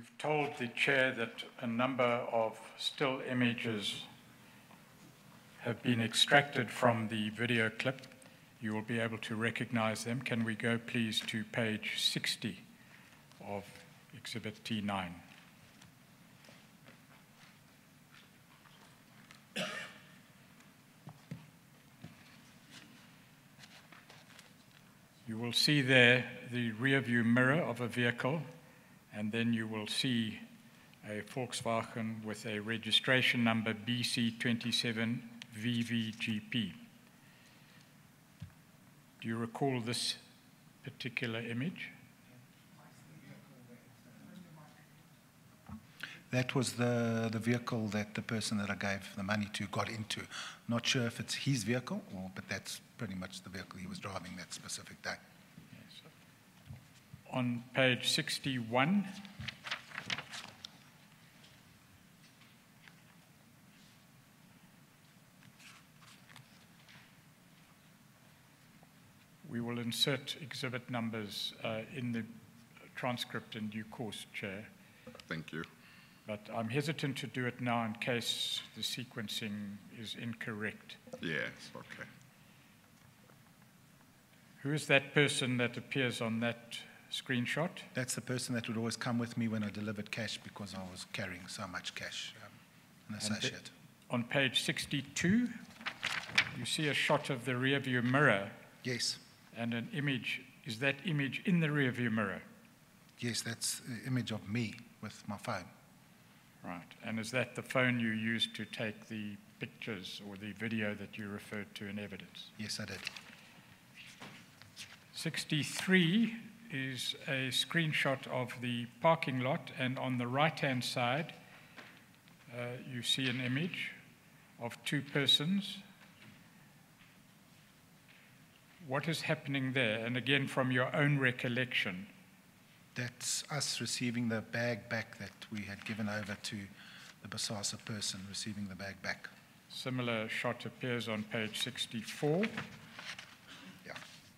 You've told the chair that a number of still images have been extracted from the video clip. You will be able to recognize them. Can we go, please, to page 60 of Exhibit T9? You will see there the rear view mirror of a vehicle, and then you will see a Volkswagen with a registration number BC27VVGP. Do you recall this particular image? That was the vehicle that the person that I gave the money to got into. Not sure if it's his vehicle, but that's pretty much the vehicle he was driving that specific day. Yes. On page 61, we will insert exhibit numbers in the transcript in due course, Chair. Thank you. But I'm hesitant to do it now in case the sequencing is incorrect. Yes, okay. Who is that person that appears on that screenshot? That's the person that would always come with me when I delivered cash because I was carrying so much cash, an associate. On page 62, you see a shot of the rear view mirror. Yes. And an image. Is that image in the rear view mirror? Yes, that's an image of me with my phone. Right. And is that the phone you used to take the pictures or the video that you referred to in evidence? Yes, I did. 63 is a screenshot of the parking lot, and on the right-hand side, you see an image of two persons. What is happening there? And again, from your own recollection. That's us receiving the bag back that we had given over to the Bosasa person, receiving the bag back. Similar shot appears on page 64. Yeah.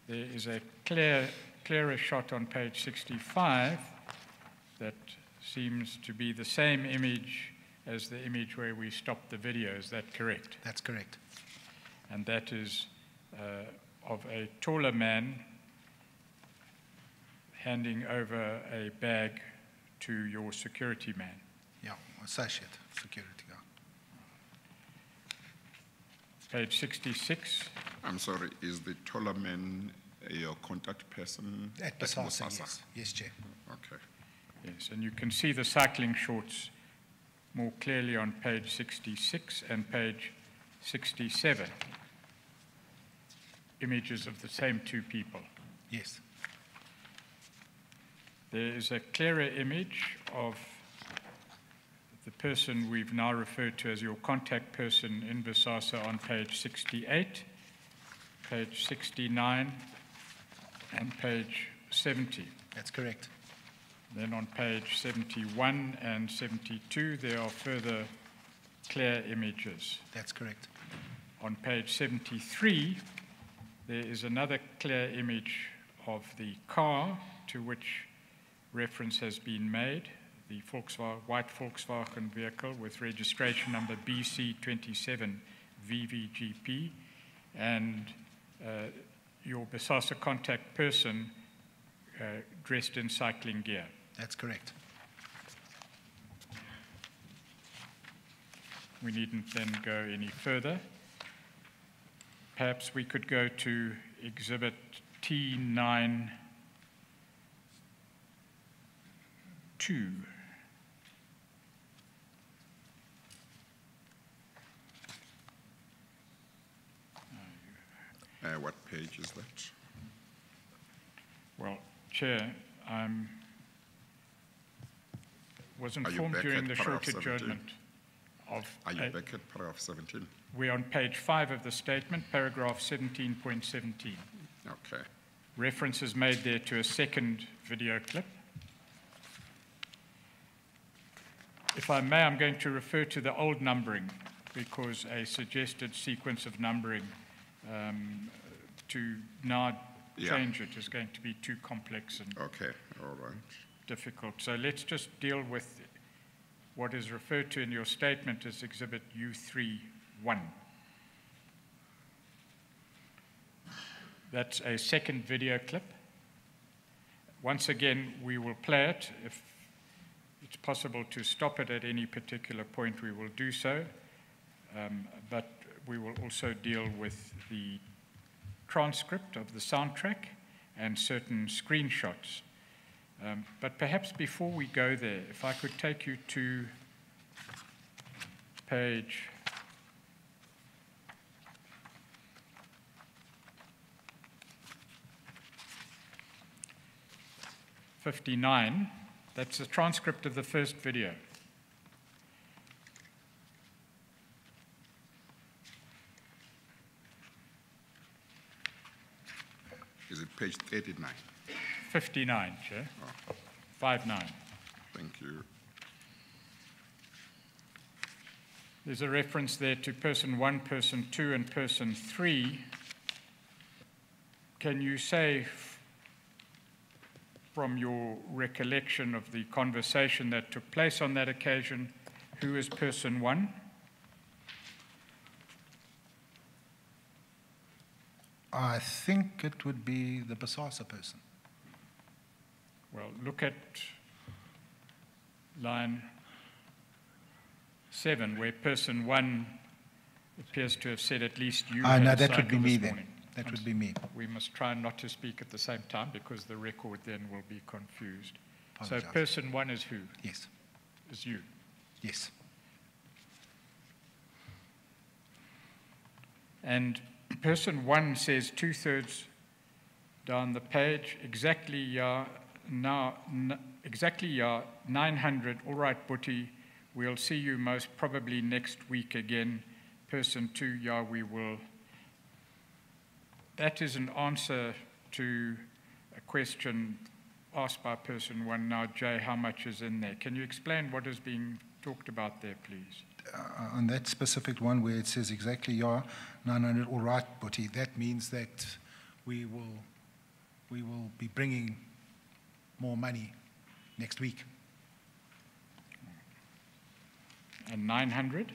There is a clearer shot on page 65 that seems to be the same image as the image where we stopped the video. Is that correct? That's correct. And that is of a taller man handing over a bag to your security man. Yeah, associate security guard. Page 66. I'm sorry, is the taller man your contact person? At Bosasa, yes. Yes, Chair. Okay. Yes, and you can see the cycling shorts more clearly on page 66 and page 67. Images of the same two people. Yes. There is a clearer image of the person we've now referred to as your contact person in Bosasa on page 68, page 69, and page 70. That's correct. Then on page 71 and 72, there are further clear images. That's correct. On page 73, there is another clear image of the car to which reference has been made, the white Volkswagen vehicle with registration number BC27VVGP, and your Bosasa contact person dressed in cycling gear. That's correct. We needn't then go any further. Perhaps we could go to Exhibit T9-2. What page is that? Well, Chair, I was informed back during at the short paragraph 17? adjournment of... Are you back at paragraph 17? We're on page 5 of the statement, paragraph 17.17. Okay. Reference is made there to a second video clip. If I may, I'm going to refer to the old numbering because a suggested sequence of numbering to now change it is going to be too complex. And okay, all right. difficult. So let's just deal with what is referred to in your statement as Exhibit U3-1. That's a second video clip. Once again, we will play it. If it's possible to stop it at any particular point, we will do so. But we will also deal with the transcript of the soundtrack and certain screenshots. But perhaps before we go there, if I could take you to page 59. That's a transcript of the first video. Is it page 39? 59, Chair. Oh, 59. thank you. There's a reference there to person 1, person 2, and person 3. Can you say, from your recollection of the conversation that took place on that occasion, who is person 1? I think it would be the Basasa person. Well, look at line 7, where person 1 appears to have said, at least you had No, a that would be cycle me this then. morning. That would be me. We must try not to speak at the same time because the record then will be confused. Apologize. So person 1 is who? Yes, Is you. yes. And person 1 says 2/3 down the page, exactly, yeah, exactly, yeah, 900, all right, Butti, we'll see you most probably next week again. Person 2, yeah, we will. That is an answer to a question asked by person 1. Now, Jay, how much is in there? Can you explain what is being talked about there, please? On that specific one where it says exactly, yeah, 900, all right, Butti, that means that we will be bringing more money next week. And 900?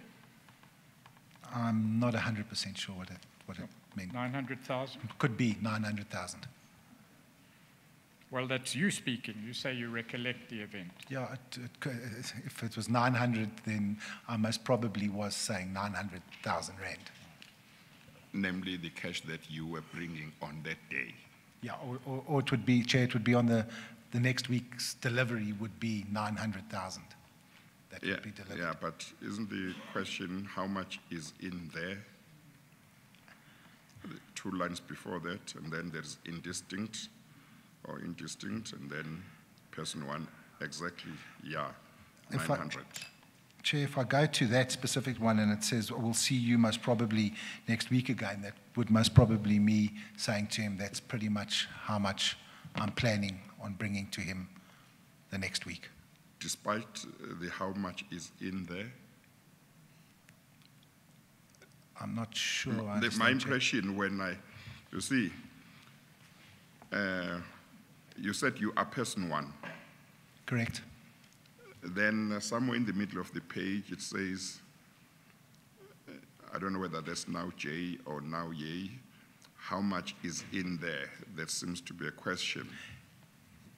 I'm not 100% sure what it meant. 900,000? Could be 900,000. Well, that's you speaking. You say you recollect the event. Yeah, if it was 900, then I most probably was saying 900,000 rand. Namely, the cash that you were bringing on that day. Yeah, or it would be, Chair, it would be on the next week's delivery would be 900,000. That would be delivered. Yeah, but isn't the question how much is in there? The 2 lines before that, and then there's indistinct, and then person 1, exactly, yeah, 900. Chair, if I go to that specific one and it says, we'll see you most probably next week again, that would most probably me saying to him, that's pretty much how much I'm planning on bringing to him the next week. Despite the how much is in there? I'm not sure. I My understand, Chair. impression when you see, you said you are person 1. Correct. Then somewhere in the middle of the page it says, I don't know whether that's now J or now Yay, how much is in there? That seems to be a question.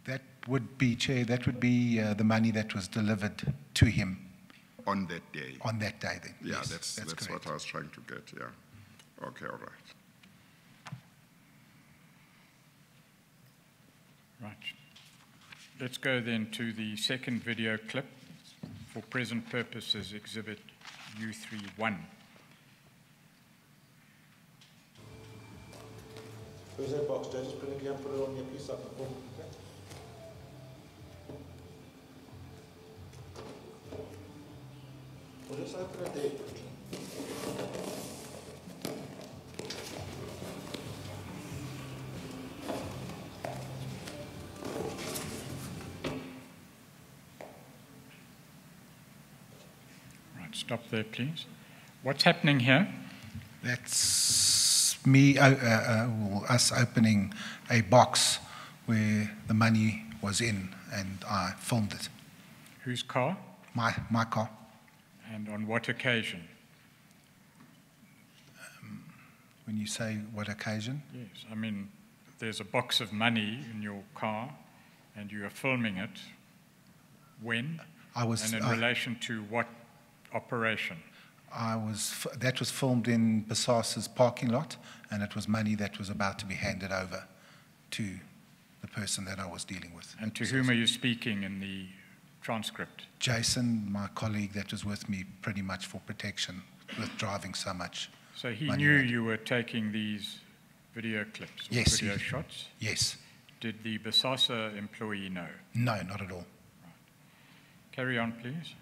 That would be, Chair, that would be the money that was delivered to him. On that day? On that day, then. Yeah, Yes, that's correct. what I was trying to get, yeah. Okay, all right. Right. Let's go then to the second video clip for present purposes, Exhibit U3-1. Where's that box, Jay? Just bring it here and put it on your piece up. Okay? We'll just open it there quickly. Right, stop there, please. What's happening here? That's me, us opening a box where the money was in, and I filmed it. Whose car? My car. And on what occasion? When you say what occasion? Yes, I mean, there's a box of money in your car, and you are filming it. When? And in relation to what operation? That was filmed in Besasa's parking lot, and it was money that was about to be handed over to the person that I was dealing with. And to whom are you speaking in the transcript? Jason, my colleague that was with me, pretty much for protection with driving so much. So he knew you were taking these video clips, or yes, video shots? Yes. Did the Besasa employee know? No, not at all. Right. Carry on, please.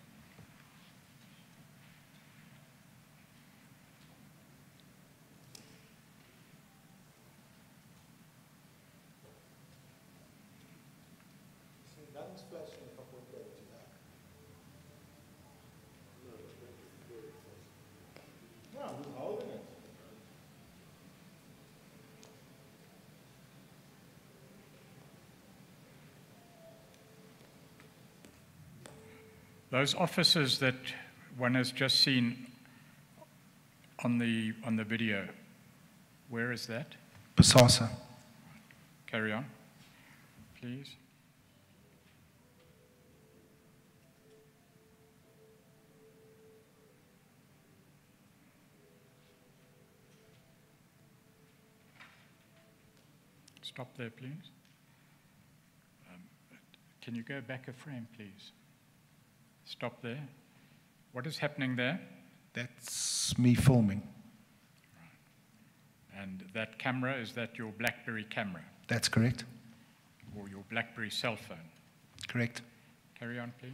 Nothing's flashing if I point that to that. No, who's holding it? Those officers that one has just seen on the video, where is that? Besasa. Carry on, please. Stop there, please. Can you go back a frame, please? Stop there. What is happening there? That's me filming. Right. And that camera, is that your BlackBerry camera? That's correct. Or your BlackBerry cell phone? Correct. Carry on, please.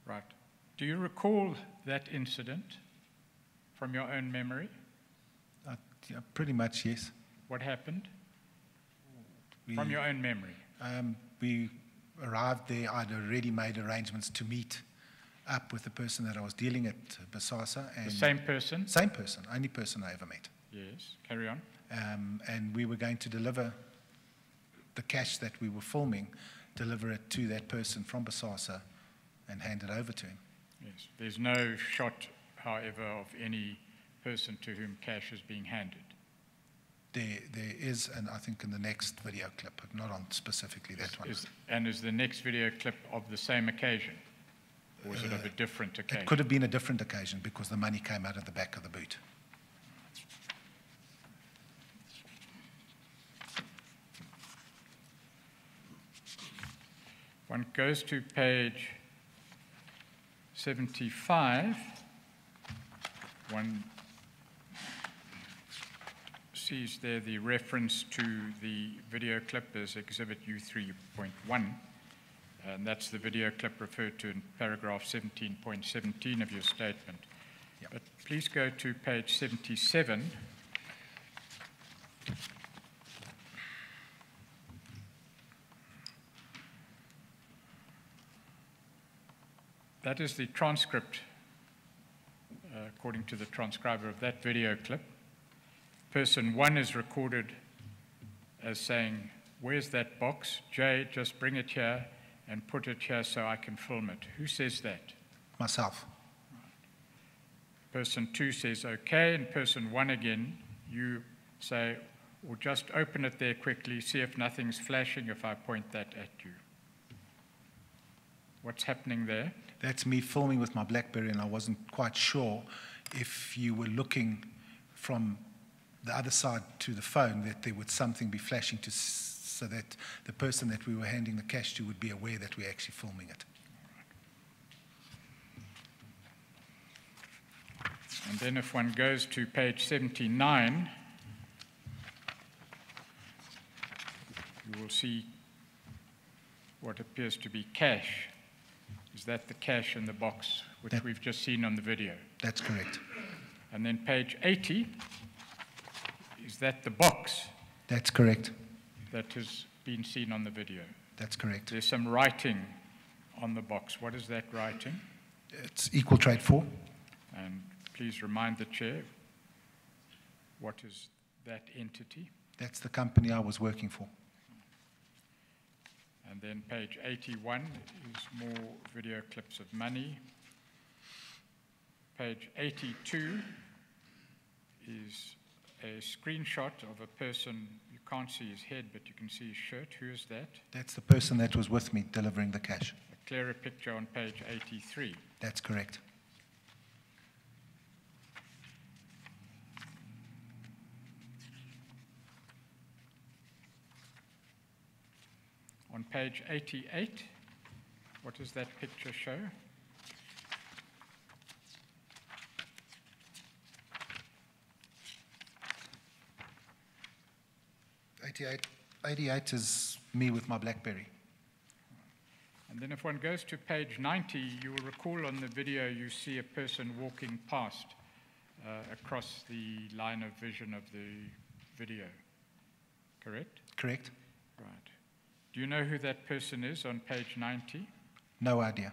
Right. Do you recall that incident from your own memory? Yeah, pretty much, yes. What happened? From your own memory? We arrived there. I'd already made arrangements to meet up with the person that I was dealing at Besasa. And The same person? Same person, only person I ever met. Yes. Carry on. And we were going to deliver the cash that we were filming, deliver it to that person from Besasa and hand it over to him. Yes. There's no shot, however, of any person to whom cash is being handed. There is, and I think in the next video clip, but not on specifically that one. Is the next video clip of the same occasion? Or is it of a different occasion? It could have been a different occasion because the money came out of the back of the boot. One goes to page 75. One sees there the reference to the video clip as Exhibit U3.1, and that's the video clip referred to in paragraph 17.17 of your statement. Yep. But please go to page 77. That is the transcript, according to the transcriber of that video clip. Person 1 is recorded as saying, "Where's that box? Jay, just bring it here and put it here so I can film it." Who says that? Myself. Person 2 says, "Okay," and person 1 again, you say, "Well, just open it there quickly, see if nothing's flashing if I point that at you." What's happening there? That's me filming with my BlackBerry, and I wasn't quite sure if you were looking from the other side to the phone that there would something be flashing so that the person that we were handing the cash to would be aware that we're actually filming it. And then if one goes to page 79, you will see what appears to be cash. Is that the cash in the box, which we've just seen on the video? That's correct. And then page 80, Is that the box That's correct. that has been seen on the video? That's correct. There's some writing on the box. What is that writing? It's Equal Trade 4. And please remind the chair, what is that entity? That's the company I was working for. And then page 81 is more video clips of money. Page 82 is a screenshot of a person. You can't see his head, but you can see his shirt. Who is that? That's the person that was with me delivering the cash. A clearer picture on page 83. That's correct. On page 88, what does that picture show? '88 is me with my BlackBerry. And then if one goes to page 90, you will recall on the video you see a person walking past across the line of vision of the video. Correct? Correct? Right. Do you know who that person is on page 90? No idea.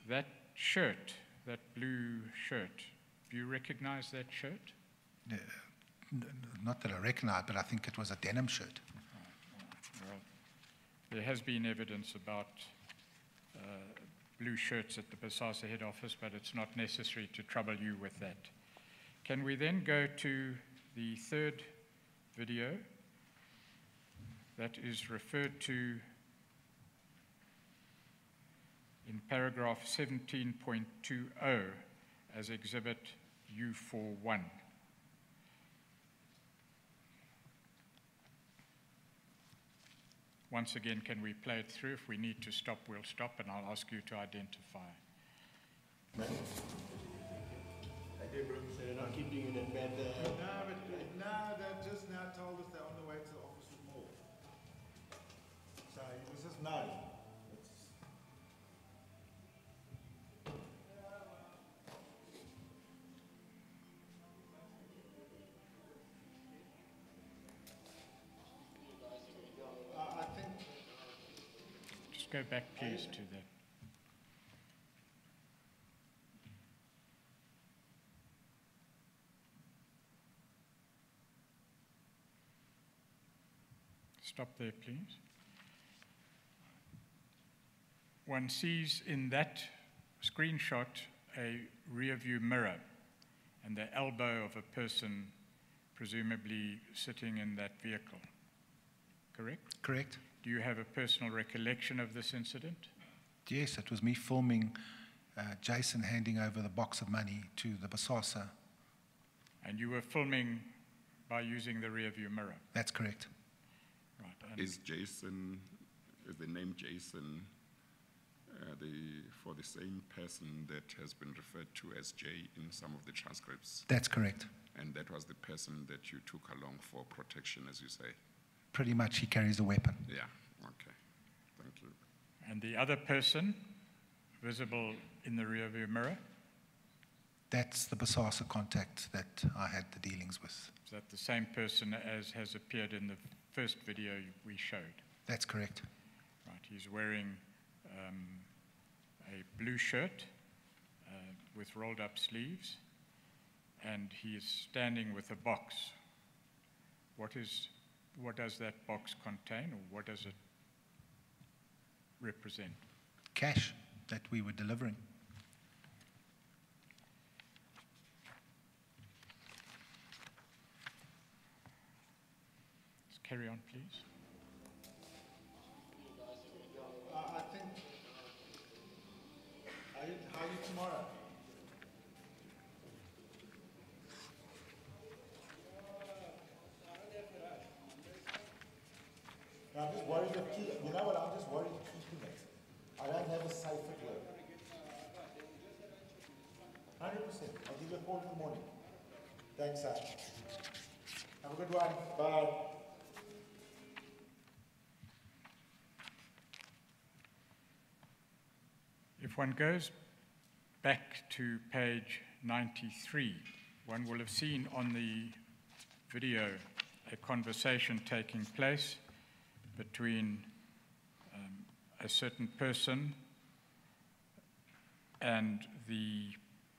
That shirt, that blue shirt, do you recognize that shirt? Not that I recognize, but I think it was a denim shirt. Well, there has been evidence about blue shirts at the Bosasa head office, but it's not necessary to trouble you with that. Can we then go to the third video that is referred to in paragraph 17.20 as exhibit U41? Once again, can we play it through? If we need to stop, we'll stop, and I'll ask you to identify. I did, bro. So they're not keep doing that bad. No, they just now told us they're on the way to the office with more. So it was just no. I think Just go back, please, to the... Stop there, please. One sees in that screenshot a rear view mirror and the elbow of a person presumably sitting in that vehicle. Correct? Correct? Do you have a personal recollection of this incident? Yes, it was me filming Jason handing over the box of money to the Bosasa. And you were filming by using the rear view mirror? That's correct. Right. And Is the name Jason for the same person that has been referred to as Jay in some of the transcripts? That's correct. And that was the person that you took along for protection, as you say? Pretty much he carries a weapon. Yeah, okay. Thank you. And the other person visible in the rear view mirror, That's the Bosasa contact that I had the dealings with. is that the same person as has appeared in the first video we showed? That's correct. Right, he's wearing a blue shirt with rolled up sleeves, and he is standing with a box. What does that box contain, or what does it represent? Cash that we were delivering. Let's carry on, please. I think. How are you tomorrow? I'm just worried of keeping. You know what? I'm just worried of keeping it. I don't have a safe at work. 100%. I'll give you a call in the morning. Thanks, sir. Have a good one. Bye. If one goes back to page 93, one will have seen on the video a conversation taking place between a certain person and the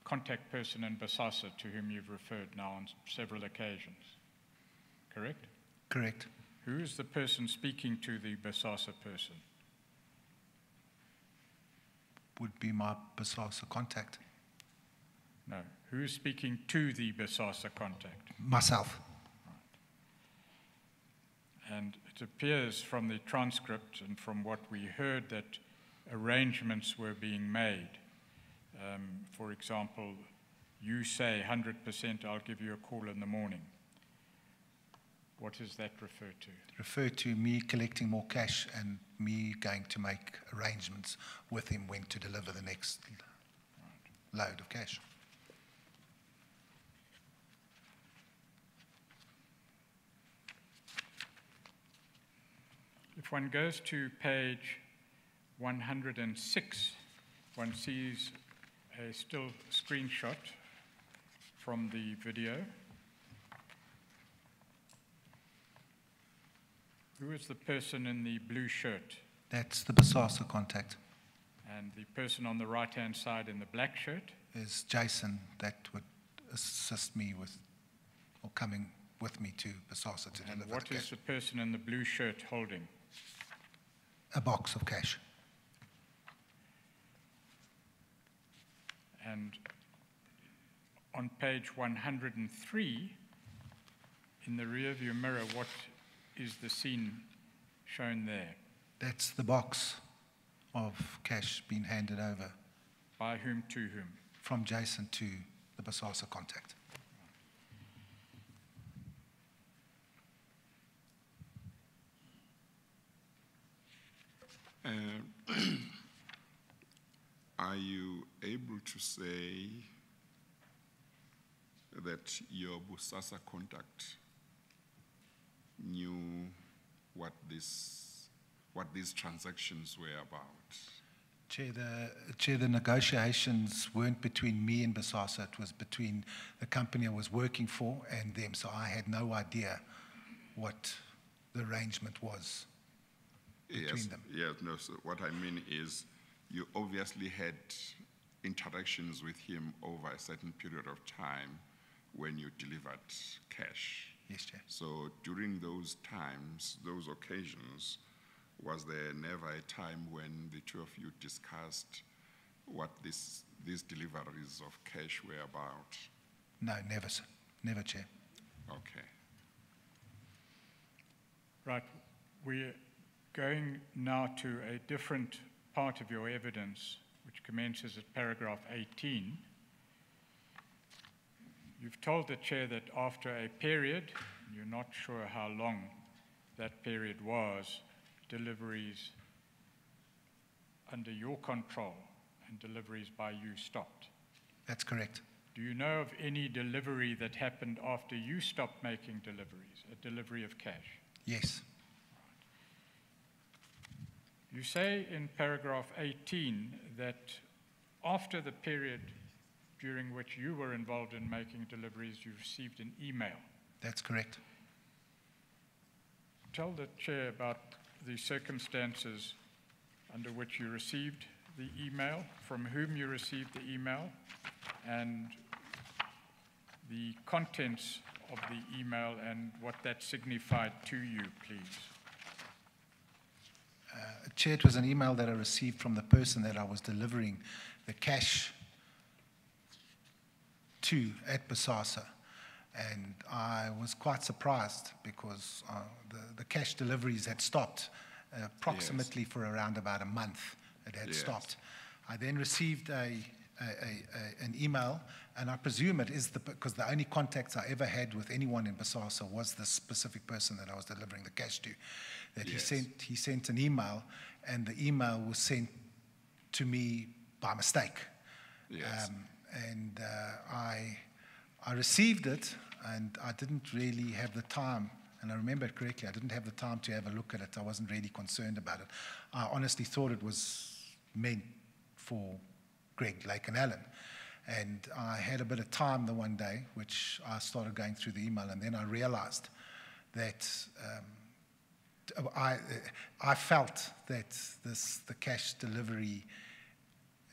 contact person in Bosasa to whom you've referred now on several occasions. Correct? Correct. Who is the person speaking to the Bosasa person? Would be my Bosasa contact. No. Who is speaking to the Bosasa contact? Myself. And it appears from the transcript and from what we heard that arrangements were being made. For example, you say 100%, I'll give you a call in the morning. What does that refer to? Refer to me collecting more cash and me going to make arrangements with him when to deliver the next load of cash. If one goes to page 106, one sees a still screenshot from the video. Who is the person in the blue shirt? That's the Bosasa contact. And the person on the right-hand side in the black shirt? Is Jason that would assist me with, or coming with me to Bosasa to And deliver what the is cash. the person in the blue shirt holding? A box of cash. And on page 103, in the rearview mirror, what is the scene shown there? That's the box of cash being handed over By whom to whom? from Jason to the Bosasa contact. Are you able to say that your Bosasa contact knew what these transactions were about? Chair, the negotiations weren't between me and Bosasa, it was between the company I was working for and them, so I had no idea what the arrangement was between them. Yes, no, so what I mean is you obviously had interactions with him over a certain period of time when you delivered cash. Yes, Chair. So during those times, those occasions, was there never a time when the two of you discussed what these deliveries of cash were about? No, never, sir. Never, Chair. Okay. Right. We're going now to a different part of your evidence, which commences at paragraph 18. You've told the Chair that after a period, you're not sure how long that period was, deliveries under your control and deliveries by you stopped. That's correct. Do you know of any delivery that happened after you stopped making deliveries, a delivery of cash? Yes. You say in paragraph 18 that after the period during which you were involved in making deliveries, you received an email. That's correct. Tell the Chair about the circumstances under which you received the email, from whom you received the email, and the contents of the email and what that signified to you, please. Chair, it was an email that I received from the person that I was delivering the cash to at Bosasa. And I was quite surprised because the cash deliveries had stopped approximately for around about a month. It had stopped. I then received an email, and I presume it is because the only contacts I ever had with anyone in Bosasa was this specific person that I was delivering the cash to. That he sent an email, and the email was sent to me by mistake. Yes. I received it, and I didn't really have the time, and I remember it correctly, I didn't have the time to have a look at it. I wasn't really concerned about it. I honestly thought it was meant for Greg, Lake and Allen. And I had a bit of time the one day, which I started going through the email, and then I realized that I felt that the cash delivery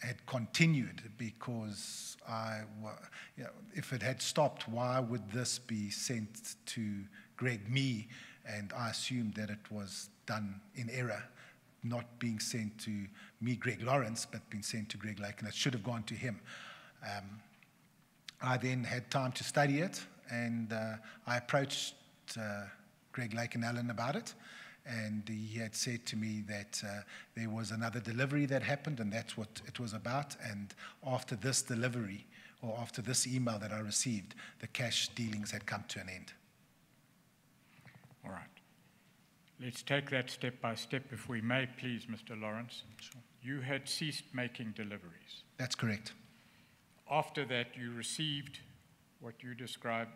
had continued, because if it had stopped, why would this be sent to Greg me? And I assumed that it was done in error, not being sent to me, Greg Lawrence, but being sent to Greg Lake, and it should have gone to him. I then had time to study it, and I approached Greg Lake and Allen about it, and he had said to me that there was another delivery that happened, and that's what it was about. And after this delivery, or after this email that I received, the cash dealings had come to an end. All right. Let's take that step by step, if we may, please, Mr. Lawrence. Sure. You had ceased making deliveries. That's correct. After that, you received what you described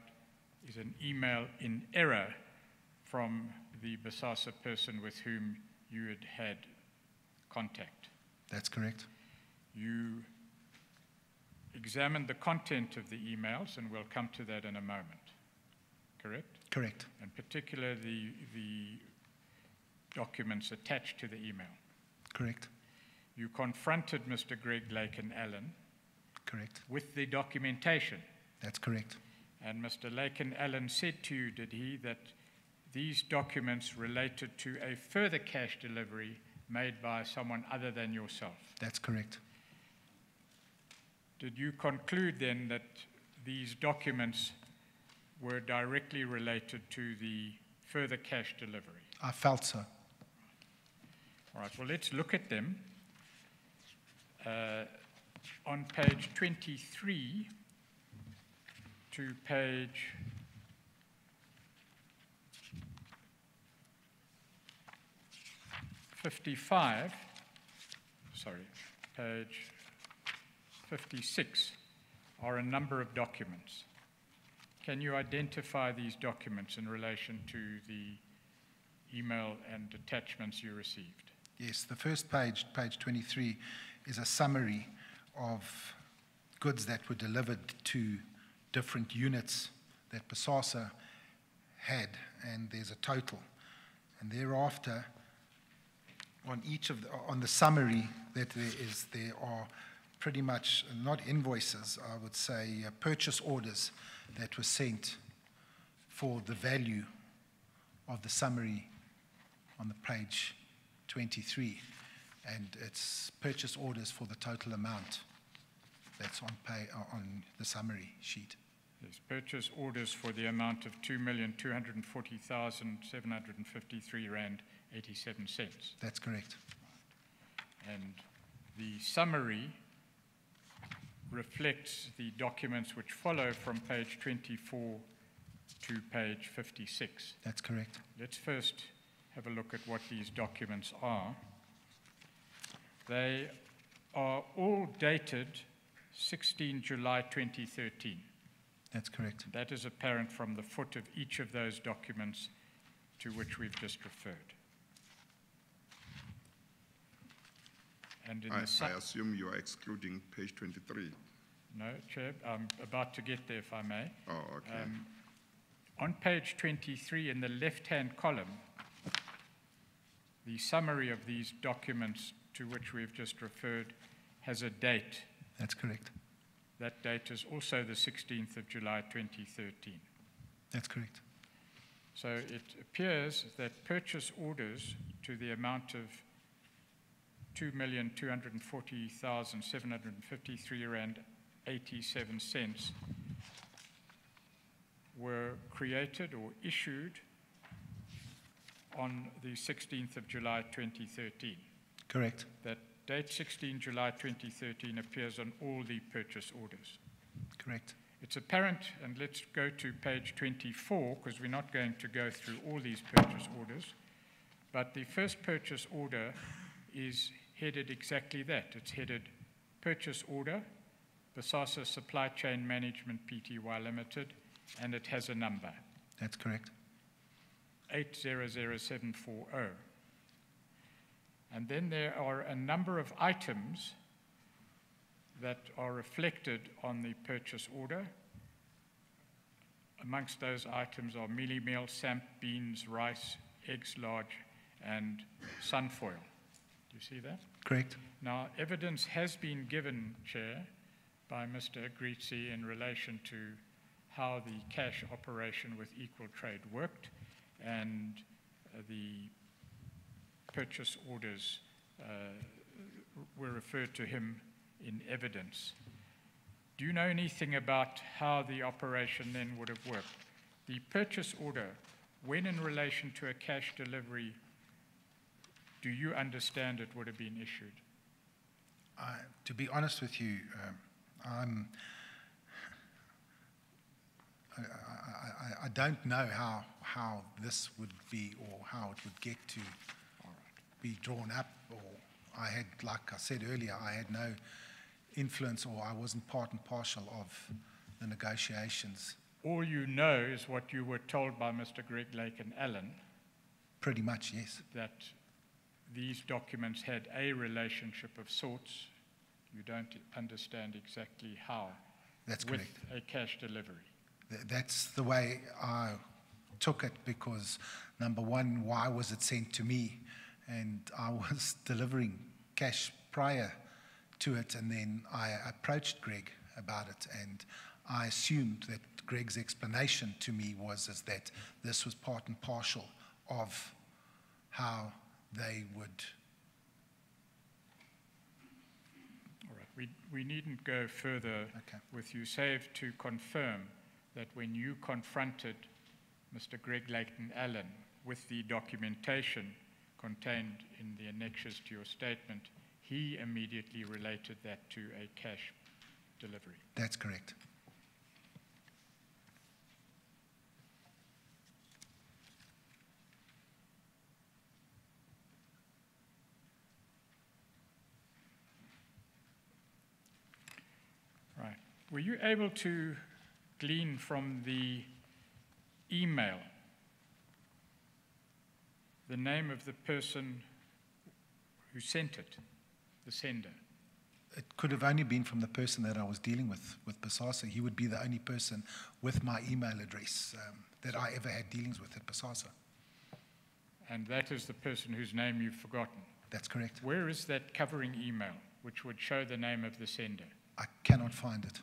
is an email in error from the Bosasa person with whom you had had contact. That's correct. You examined the content of the emails, and we'll come to that in a moment. Correct? Correct. In particular, the documents attached to the email. Correct. You confronted Mr. Greg Lake and Allen Correct. with the documentation. That's correct. And Mr. Lake and Allen said to you, did he, that these documents related to a further cash delivery made by someone other than yourself? That's correct. Did you conclude then that these documents were directly related to the further cash delivery? I felt so. All right, well, let's look at them. On page 23 to page 55, page 56, are a number of documents. Can you identify these documents in relation to the email and attachments you received? Yes, the first page, page 23, is a summary of goods that were delivered to different units that Bosasa had, and there's a total. And thereafter, on the summary that there are pretty much not invoices, I would say purchase orders that were sent for the value of the summary on the page 23, and it's purchase orders for the total amount that's on the summary sheet. Yes, purchase orders for the amount of 2,240,753 rand 87 cents. That's correct. And the summary reflects the documents which follow from page 24 to page 56. That's correct. Let's first have a look at what these documents are. They are all dated 16 July 2013. That's correct. That is apparent from the foot of each of those documents to which we've just referred. And in I assume you are excluding page 23. No, Chair, I'm about to get there, if I may. Oh, okay. On page 23, in the left-hand column, the summary of these documents to which we've just referred has a date. That's correct. That date is also the 16th of July 2013. That's correct. So it appears that purchase orders to the amount of 2,240,753 rand 87 cents were created or issued on the 16th of July 2013. Correct. That date, 16 July 2013, appears on all the purchase orders. Correct. It's apparent, and let's go to page 24, because we're not going to go through all these purchase orders, but the first purchase order is headed exactly that. It's headed Purchase Order, Bosasa Supply Chain Management Pty Limited, and it has a number. That's correct. 800740. And then there are a number of items that are reflected on the purchase order. Amongst those items are mealie meal, samp, beans, rice, eggs large, and sunfoil. Do you see that? Correct. Now, evidence has been given, Chair, by Mr. Agrizi in relation to how the cash operation with Equal Trade worked, and the purchase orders were referred to him in evidence. Do you know anything about how the operation then would have worked? The purchase order, when in relation to a cash delivery, do you understand it would have been issued? To be honest with you, I don't know how this would be or how it would get to be drawn up. Or I had, like I said earlier, I had no influence, or I wasn't part and parcel of the negotiations. All you know is what you were told by Mr. Greg Lake and Allen, Pretty much, yes. that these documents had a relationship of sorts. You don't understand exactly how. That's with correct. a cash delivery. That's the way I took it, because number one, why was it sent to me? And I was delivering cash prior to it, and then I approached Greg about it, and I assumed that Greg's explanation to me was that this was part and parcel of how they would. All right, we needn't go further with you, save to confirm that when you confronted Mr. Greg Leighton Allen with the documentation contained in the annexures to your statement, he immediately related that to a cash delivery. That's correct. Right. Were you able to glean from the email the name of the person who sent it, the sender? It could have only been from the person that I was dealing with Bosasa. He would be the only person with my email address that I ever had dealings with at Bosasa. And that is the person whose name you've forgotten? That's correct. Where is that covering email which would show the name of the sender? I cannot find it.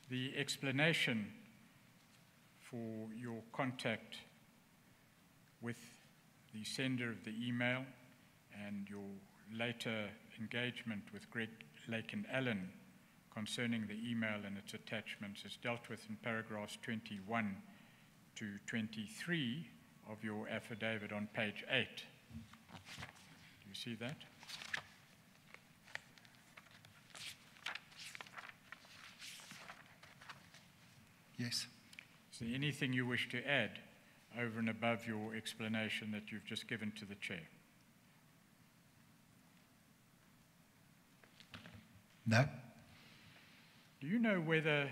The explanation for your contact with the sender of the email and your later engagement with Greg Lake and Allen concerning the email and its attachments is dealt with in paragraphs 21 to 23 of your affidavit on page 8. Do you see that? Yes. Is there anything you wish to add over and above your explanation that you've just given to the Chair? No. Do you know whether,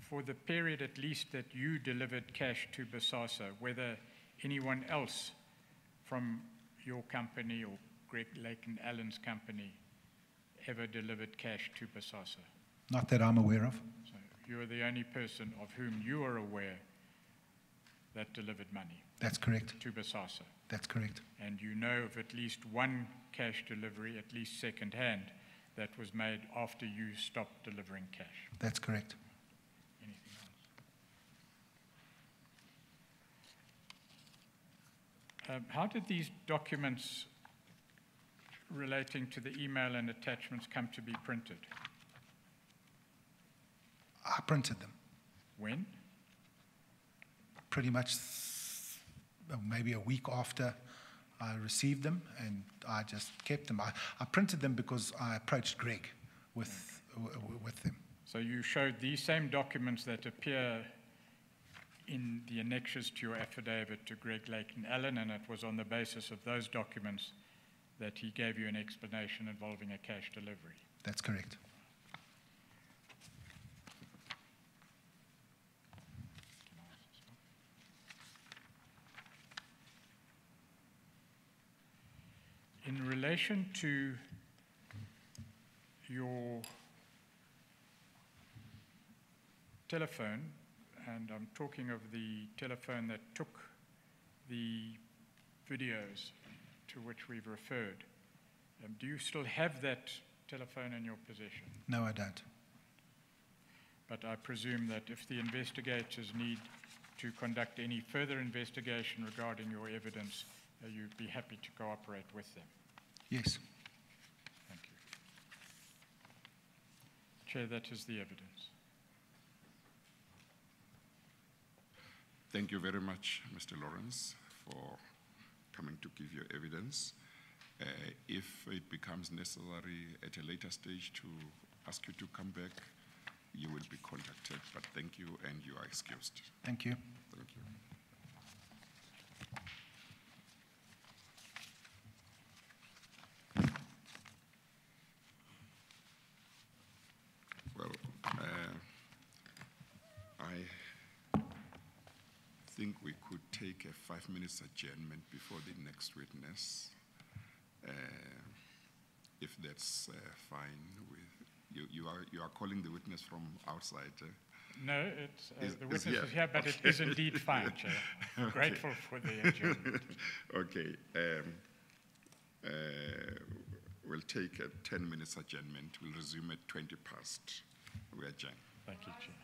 for the period at least that you delivered cash to Bosasa, whether anyone else from your company or Greg Lake and Allen's company ever delivered cash to Bosasa? Not that I'm aware of. So you are the only person of whom you are aware that delivered money That's correct. to Bosasa. That's correct. And you know of at least one cash delivery, at least second-hand, that was made after you stopped delivering cash. That's correct. Anything else? How did these documents relating to the email and attachments come to be printed? I printed them. When? Pretty much maybe a week after I received them, and I just kept them. I printed them because I approached Greg with them. So you showed these same documents that appear in the annexures to your affidavit to Greg Layton Allen, and it was on the basis of those documents that he gave you an explanation involving a cash delivery. That's correct. In relation to your telephone, and I'm talking of the telephone that took the videos to which we've referred, do you still have that telephone in your possession? No, I don't. But I presume that if the investigators need to conduct any further investigation regarding your evidence, you'd be happy to cooperate with them. Yes. Thank you. Chair, that is the evidence. Thank you very much, Mr. Lawrence, for coming to give your evidence. If it becomes necessary at a later stage to ask you to come back, you will be contacted. But thank you, and you are excused. Thank you. Thank you. Well, I think we could take a 5 minutes adjournment before the next witness, if that's fine with you. You are calling the witness from outside. No, it's, the Is witness is here, but it is indeed fine, Chair. Okay. Grateful for the adjournment. Okay. We'll take a 10 minutes adjournment. We'll resume at 20 past. We adjourn. Thank you, Chair.